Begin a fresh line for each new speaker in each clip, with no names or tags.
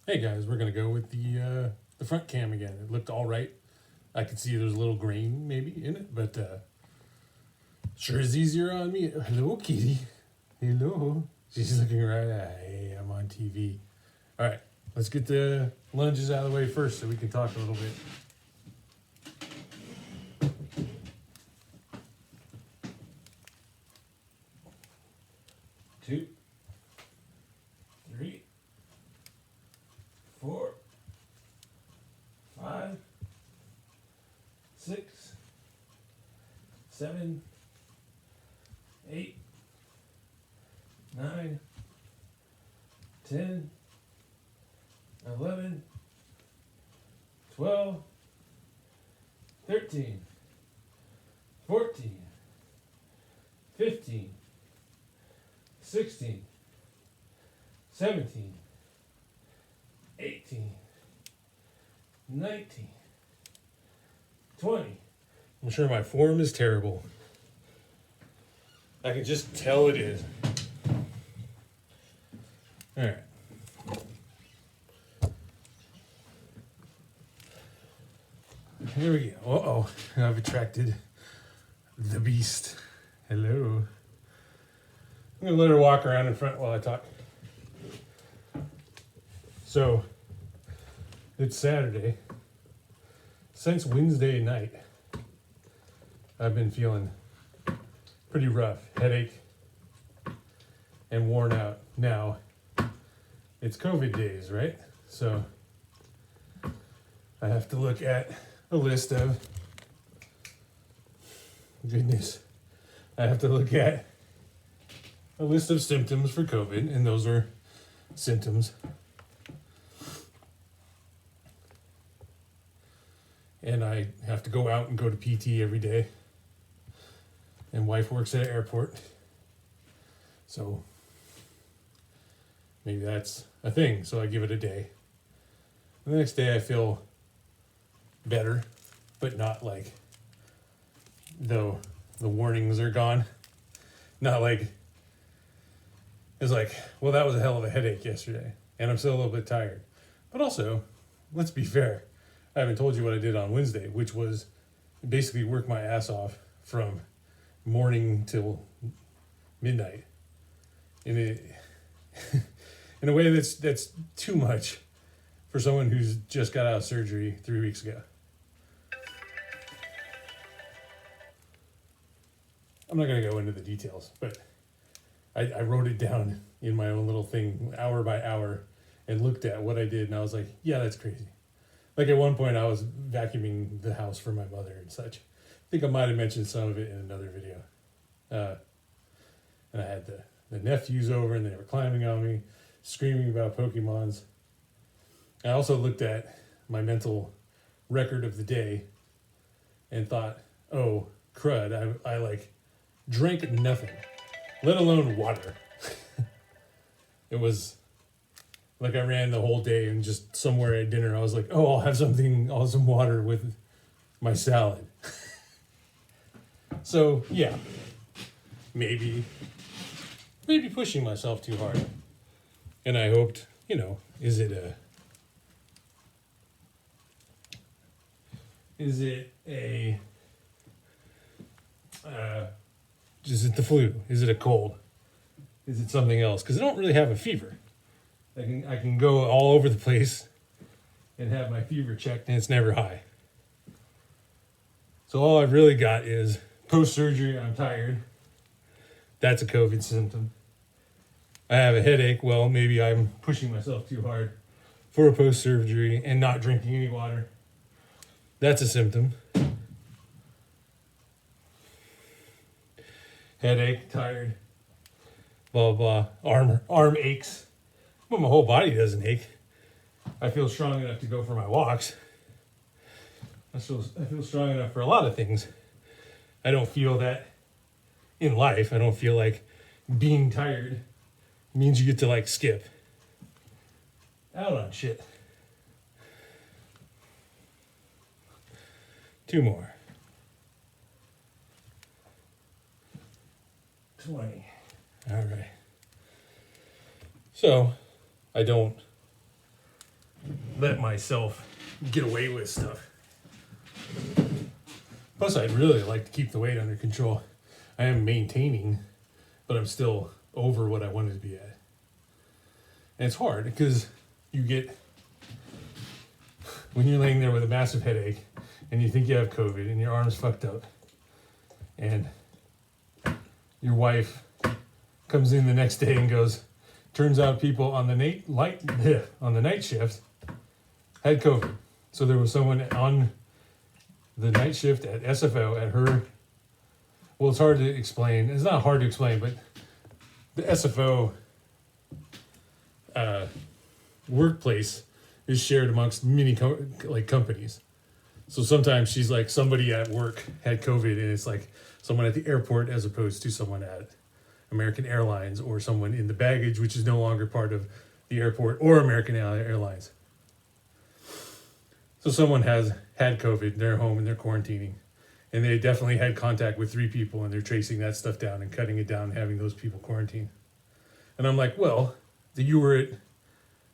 Hey guys, we're gonna go with the front cam again. It looked all right. I could see there's a little grain maybe in it, but sure is easier on me. Hello, kitty. Hello. She's looking right at. Hey, I'm on TV. All right, let's get the lunges out of the way first so we can talk a little bit. Two, three, 4, 5, 6, 7, 8, 9, 10, 11, 12, 13, 14, 15, 16, 17, 18, 19, 20. I'm sure my form is terrible. I can just tell it is. All right. Here we go. Uh-oh. I've attracted the beast. Hello. I'm going to let her walk around in front while I talk. So, it's Saturday. Since Wednesday night, I've been feeling pretty rough. Headache and worn out. Now, it's COVID days, right? So, I have to look at a list of, goodness, I have to look at a list of symptoms for COVID, and those are symptoms. And I have to go out and go to PT every day. And wife works at an airport. So maybe that's a thing. So I give it a day. The next day I feel better, but not like though the warnings are gone. Not like it's like, well, that was a hell of a headache yesterday. And I'm still a little bit tired. But also, let's be fair. I haven't told you what I did on Wednesday, which was basically work my ass off from morning till midnight. In a way that's too much for someone who's just got out of surgery 3 weeks ago. I'm not going to go into the details, but I wrote it down in my own little thing, hour by hour, and looked at what I did, and I was like, yeah, that's crazy. Like at one point I was vacuuming the house for my mother and such. I think I might have mentioned some of it in another video. And I had the nephews over and they were climbing on me, screaming about Pokemons. I also looked at my mental record of the day and thought, oh, crud, I like drank nothing, let alone water. It was like I ran the whole day and just somewhere at dinner, I was like, oh, I'll have some water with my salad. So, yeah, maybe pushing myself too hard. And I hoped, is it the flu? Is it a cold? Is it something else? Because I don't really have a fever. I can go all over the place and have my fever checked, and it's never high. So all I've really got is post-surgery, I'm tired. That's a COVID symptom. I have a headache. Well, maybe I'm pushing myself too hard for a post-surgery and not drinking any water. That's a symptom. Headache, tired, blah, blah, blah. Arm aches. But my whole body doesn't ache. I feel strong enough to go for my walks. I feel strong enough for a lot of things. I don't feel that in life. I don't feel like being tired means you get to like skip out on shit. 2 more. 20. All right. So I don't let myself get away with stuff. Plus, I'd really like to keep the weight under control. I am maintaining, but I'm still over what I wanted to be at. And it's hard because you get, when you're laying there with a massive headache and you think you have COVID and your arm's fucked up and your wife comes in the next day and goes, turns out people on the night shift had COVID. So there was someone on the night shift at SFO at her. Well, it's hard to explain. It's not hard to explain, but the SFO workplace is shared amongst many companies. So sometimes she's like, somebody at work had COVID, and it's like someone at the airport as opposed to someone at American Airlines, or someone in the baggage, which is no longer part of the airport or American Airlines. So someone has had COVID, they're home and they're quarantining, and they definitely had contact with 3 people, and they're tracing that stuff down and cutting it down and having those people quarantine. And I'm like, well, you were at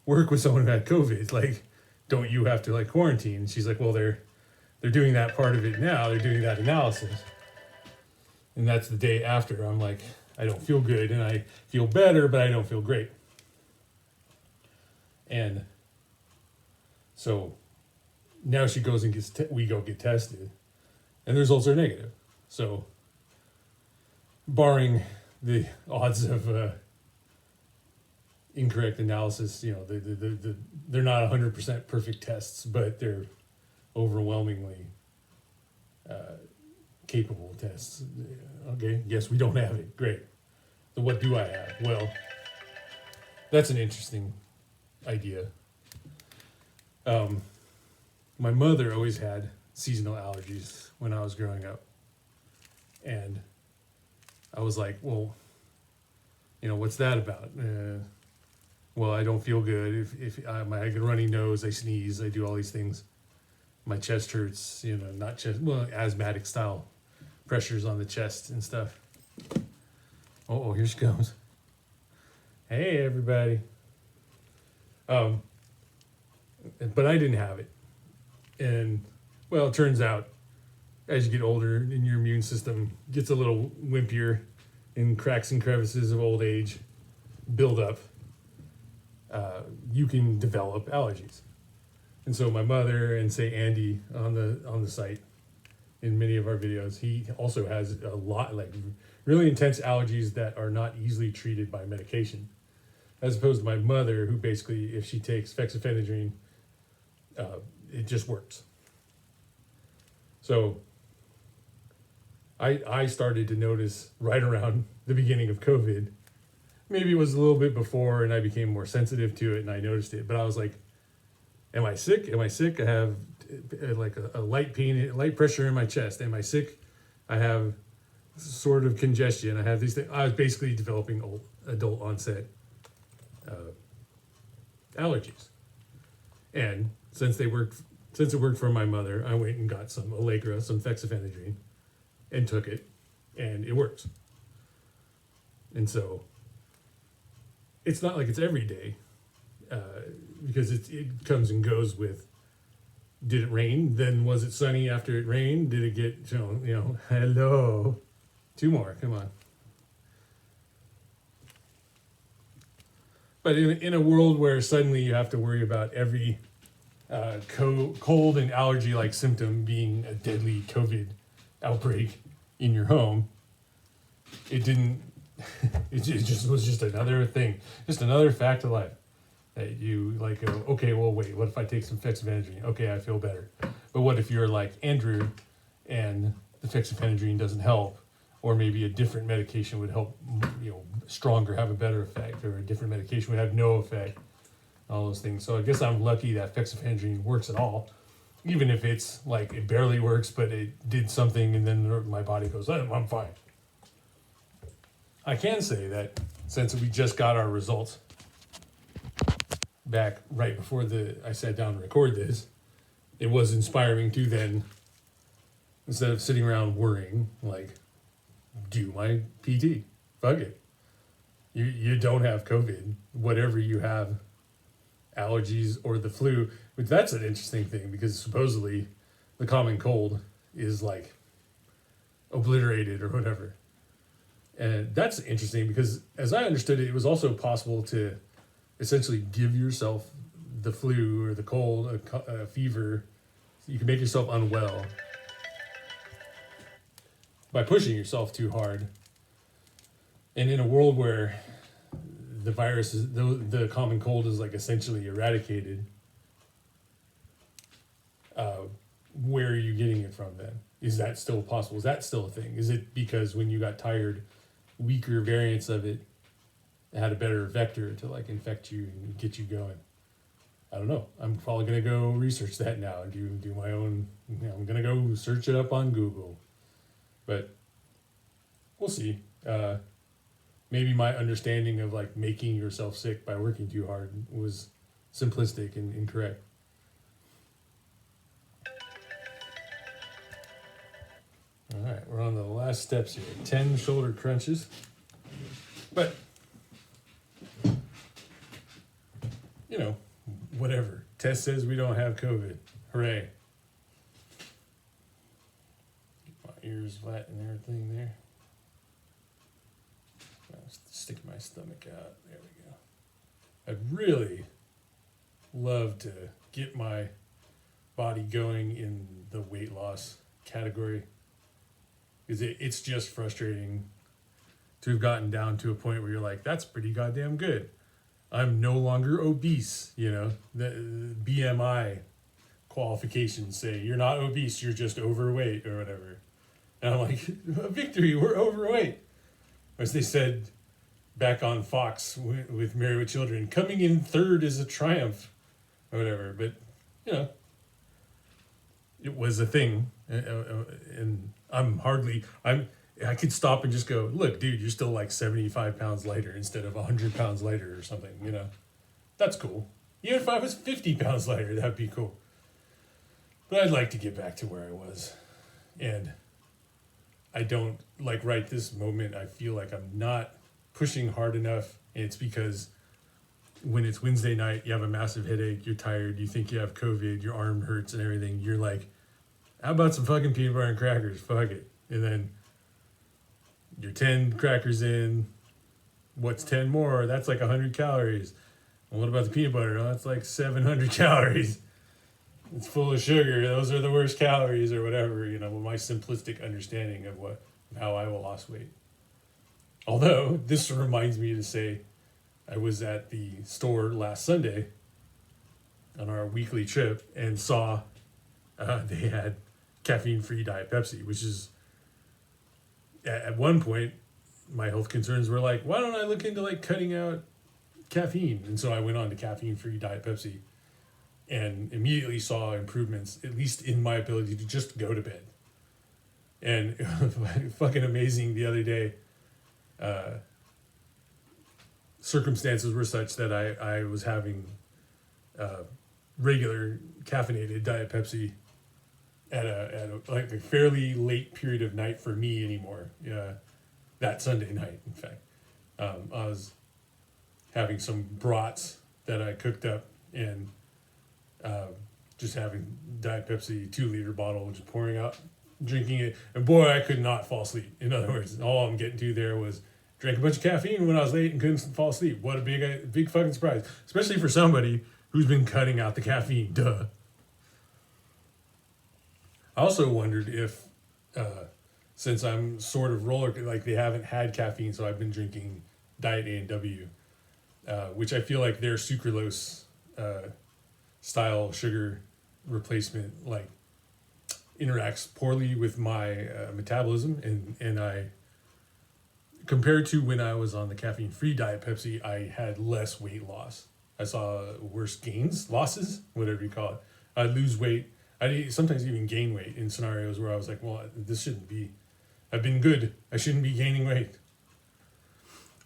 work with someone who had COVID, like, don't you have to like quarantine? And she's like, well, they're doing that part of it now. They're doing that analysis. And that's the day after. I'm like, I don't feel good, and I feel better, but I don't feel great. And so now she goes and we go get tested, and the results are negative. So barring the odds of incorrect analysis, you know, they're not 100% perfect tests, but they're overwhelmingly capable tests. Okay, yes, we don't have it. Great. So what do I have? Well, that's an interesting idea. My mother always had seasonal allergies when I was growing up. And I was like, well, you know, what's that about? Well, I don't feel good. If I get a runny nose, I sneeze, I do all these things. My chest hurts, you know, not chest, well, asthmatic style pressures on the chest and stuff. Oh, here she comes. Hey, everybody. But I didn't have it. And, well, it turns out as you get older and your immune system gets a little wimpier and cracks and crevices of old age build up, you can develop allergies. And so my mother and, say, Andy on the site in many of our videos, he also has a lot, like really intense allergies that are not easily treated by medication. As opposed to my mother, who basically, if she takes fexofenadrine, it just works. So I started to notice right around the beginning of COVID. Maybe it was a little bit before, and I became more sensitive to it, and I noticed it. But I was like, am I sick? Am I sick? I have like a light pain, light pressure in my chest. Am I sick? I have sort of congestion. I have these things. I was basically developing adult onset allergies. And since it worked for my mother, I went and got some Allegra, some fexofenadrine, and took it, and it works. And so it's not like it's every day, because it comes and goes with, did it rain? Then was it sunny after it rained? Did it get, hello? 2 more, come on. But in a world where suddenly you have to worry about every cold and allergy-like symptom being a deadly COVID outbreak in your home, it just was just another thing, just another fact of life. That you like, okay, well, wait, what if I take some fexofenadrine? Okay, I feel better. But what if you're like Andrew and the fexofenadrine doesn't help, or maybe a different medication would help, stronger, have a better effect, or a different medication would have no effect, all those things. So I guess I'm lucky that fexofenadrine works at all, even if it's like it barely works, but it did something and then my body goes, oh, I'm fine. I can say that since we just got our results back right before I sat down to record this, it was inspiring to then, instead of sitting around worrying, like, do my PT. Fuck it. You don't have COVID. Whatever you have allergies or the flu, which that's an interesting thing because supposedly the common cold is like obliterated or whatever. And that's interesting because as I understood it, it was also possible to essentially give yourself the flu or the cold, a fever. You can make yourself unwell by pushing yourself too hard. And in a world where the virus is, the common cold is like essentially eradicated, where are you getting it from then? Is that still possible? Is that still a thing? Is it because when you got tired, weaker variants of it had a better vector to like infect you and get you going? I don't know. I'm probably gonna go research that now and do my own. I'm gonna go search it up on Google, but we'll see. Maybe my understanding of like making yourself sick by working too hard was simplistic and incorrect. All right, we're on the last steps here. 10 shoulder crunches. But, you know, whatever. Test says we don't have COVID. Hooray. Get my ears flat and everything there. Stick my stomach out. There we go. I'd really love to get my body going in the weight loss category. Because it's just frustrating to have gotten down to a point where you're like, that's pretty goddamn good. I'm no longer obese, you know. The BMI qualifications say you're not obese, you're just overweight or whatever. And I'm like, victory, we're overweight. As they said back on Fox with Married with Children, coming in third is a triumph or whatever. But, you know, it was a thing. And I could stop and just go, look, dude, you're still like 75 pounds lighter instead of 100 pounds lighter or something, you know. That's cool. Even if I was 50 pounds lighter, that'd be cool. But I'd like to get back to where I was. And I don't, like right this moment, I feel like I'm not pushing hard enough. And it's because when it's Wednesday night, you have a massive headache, you're tired, you think you have COVID, your arm hurts and everything. You're like, how about some fucking peanut butter and crackers? Fuck it. And then you're 10 crackers in. What's 10 more? That's like 100 calories. And what about the peanut butter? Oh, that's like 700 calories. It's full of sugar. Those are the worst calories or whatever, you know, my simplistic understanding of how I will lost weight. Although, this reminds me to say, I was at the store last Sunday on our weekly trip and saw they had caffeine-free Diet Pepsi, which is, at one point, my health concerns were like, why don't I look into like cutting out caffeine? And so I went on to caffeine-free Diet Pepsi and immediately saw improvements, at least in my ability to just go to bed. And fucking amazing the other day. Circumstances were such that I was having regular caffeinated Diet Pepsi at a like a fairly late period of night for me anymore. That Sunday night, in fact, I was having some brats that I cooked up and just having Diet Pepsi 2-liter bottle, just pouring out, drinking it, and boy, I could not fall asleep. In other words, all I'm getting to there was drank a bunch of caffeine when I was late and couldn't fall asleep. What a big fucking surprise, especially for somebody who's been cutting out the caffeine. Duh. I also wondered if, since I'm sort of like they haven't had caffeine, so I've been drinking Diet A&W, which I feel like their sucralose style sugar replacement like interacts poorly with my metabolism, and I, compared to when I was on the caffeine-free Diet Pepsi, I had less weight loss. I saw worse losses, whatever you call it. I'd lose weight. I'd sometimes even gain weight in scenarios where I was like, well, this shouldn't be, I've been good. I shouldn't be gaining weight.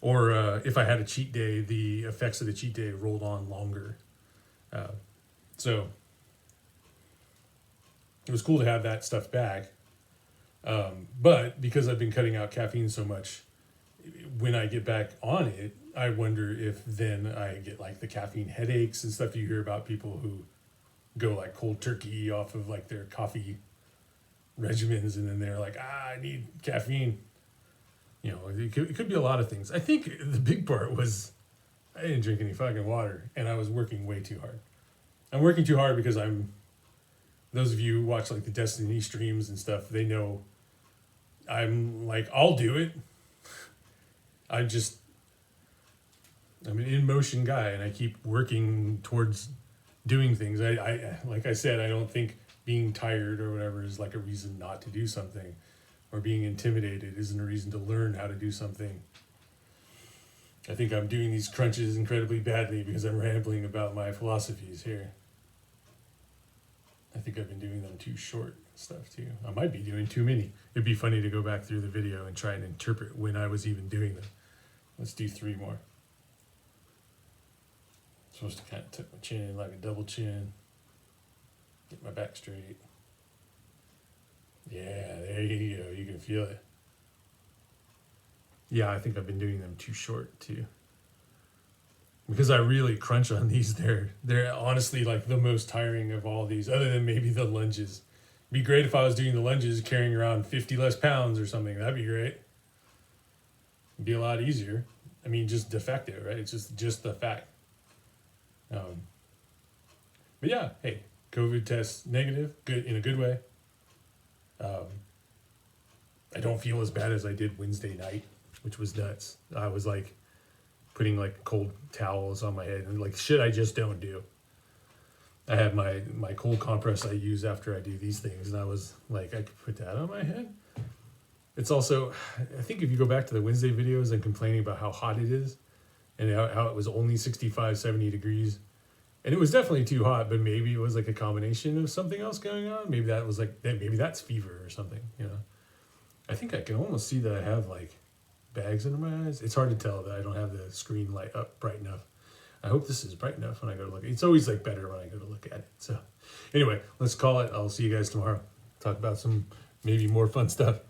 Or if I had a cheat day, the effects of the cheat day rolled on longer. So it was cool to have that stuff back. But because I've been cutting out caffeine so much, when I get back on it, I wonder if then I get like the caffeine headaches and stuff. You hear about people who go like cold turkey off of like their coffee regimens, and then they're like, I need caffeine. You know, it could be a lot of things. I think the big part was I didn't drink any fucking water, and I was working way too hard. I'm working too hard because those of you who watch like the Destiny streams and stuff, they know I'm like, I'll do it. I'm an in motion guy, and I keep working towards doing things. I like I said, I don't think being tired or whatever is like a reason not to do something, or being intimidated isn't a reason to learn how to do something. I think I'm doing these crunches incredibly badly because I'm rambling about my philosophies here. I think I've been doing them too short and stuff too. I might be doing too many. It'd be funny to go back through the video and try and interpret when I was even doing them. Let's do 3 more. I'm supposed to kind of tuck my chin like a double chin. Get my back straight. Yeah, there you go. You can feel it. Yeah, I think I've been doing them too short too. Because I really crunch on these. They're honestly like the most tiring of all these, other than maybe the lunges. It'd be great if I was doing the lunges carrying around 50 less pounds or something. That'd be great. It'd be a lot easier. I mean, just de facto, right? It's just the fact. But yeah, hey, COVID test negative, good in a good way. I don't feel as bad as I did Wednesday night, which was nuts. I was like putting like cold towels on my head and like shit I just don't do. I had my cold compress I use after I do these things, and I was like, I could put that on my head. It's also, I think if you go back to the Wednesday videos and complaining about how hot it is and how it was only 65, 70 degrees, and it was definitely too hot, but maybe it was like a combination of something else going on. Maybe that was like, maybe that's fever or something, you know. I think I can almost see that I have like bags under my eyes. It's hard to tell that I don't have the screen light up bright enough. I hope this is bright enough when I go to look. It's always like better when I go to look at it. So anyway, let's call it. I'll see you guys tomorrow. Talk about some maybe more fun stuff.